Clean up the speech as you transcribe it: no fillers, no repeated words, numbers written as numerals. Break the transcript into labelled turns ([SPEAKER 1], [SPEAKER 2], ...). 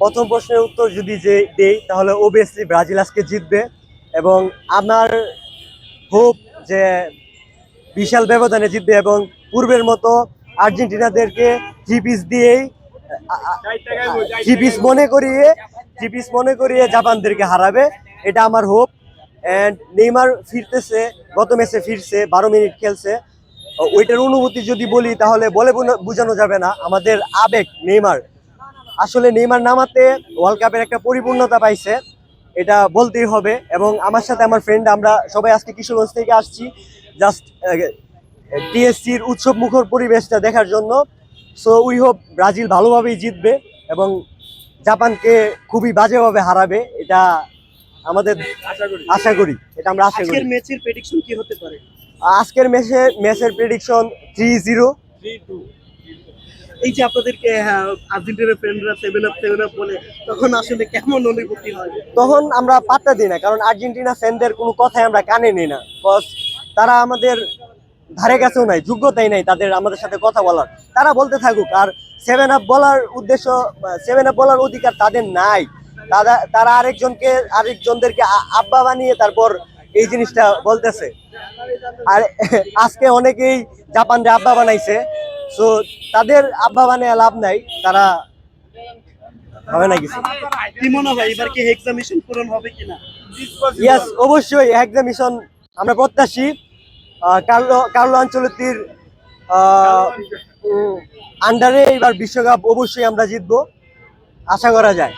[SPEAKER 1] প্রথম প্রশ্নের উত্তর যদি যে দেই তাহলে অবভিয়াসলি ব্রাজিল আজকে জিতবে এবং আমার হোপ যে বিশাল ব্যবধানে জিতবে এবং পূর্বের মতো আর্জেন্টিনাদেরকে থ্রি পিস দিয়েই থ্রি পিস মনে করিয়ে জাপানদেরকে হারাবে, এটা আমার হোপ। অ্যান্ড নেইমার ফিরতেছে, গত ম্যাচে ফিরছে, 12 মিনিট খেলছে। ওইটার অনুভূতি যদি বলি তাহলে বলে বোঝানো যাবে না, আমাদের আবেগ নেইমার। আসলে নেইমার নামাতে ওয়ার্ল্ড কাপের একটা পরিপূর্ণতা পাইছে, এটা বলতেই হবে। এবং আমার সাথে আমার ফ্রেন্ড, আমরা সবাই আজকে কিশোরগঞ্জ থেকে আসছি জাস্ট টিএসসির উৎসব মুখর পরিবেশটা দেখার জন্য। সো উই হোপ ব্রাজিল ভালোভাবেই জিতবে এবং জাপানকে খুবই বাজেভাবে হারাবে, এটা আমাদের আশা করি, এটা আমরা আশা করি।
[SPEAKER 2] আজকের ম্যাচের প্রেডিকশন কি হতে পারে?
[SPEAKER 1] আজকের ম্যাচের প্রেডিকশন 3-0।
[SPEAKER 2] এই যে আপনাদেরকে আর্জেন্টিনার ফ্রেন্ডরা 7 আপ বলে, তখন আসলে কেমন অনুভূতি হয়?
[SPEAKER 1] তখন আমরা পাত্তা দিই না, কারণ আর্জেন্টিনা ফ্যানদের কোনো কথাই আমরা কানে নিই না। বিকজ তারা আমাদের ধারে কাছেও নাই, যোগ্যতাই নাই তাদের আমাদের সাথে কথা বলার। তারা বলতে থাকুক, আর 7 আপ বলার উদ্দেশ্য, 7 আপ বলার অধিকার তাদের নাই। তারা আরেকজনদেরকে আব্বা বানিয়ে তারপর এই জিনিসটা বলতেছে। আর আজকে অনেকেই জাপানরে আব্বা বানাইছে, সো তাদের আব্বা বানিয়ে লাভ নাই, তারা হবে না কিছু।
[SPEAKER 2] কি মনে হয় এবার কি এক্সামিশন পূরণ হবে কিনা?
[SPEAKER 1] ইয়েস, অবশ্যই এক্সামিশন আমরা প্রত্যাশী। কার্লো আনচেলত্তির আন্ডারে এবার বিশ্বকাপ অবশ্যই আমরা জিতবো, আশা করা যায়।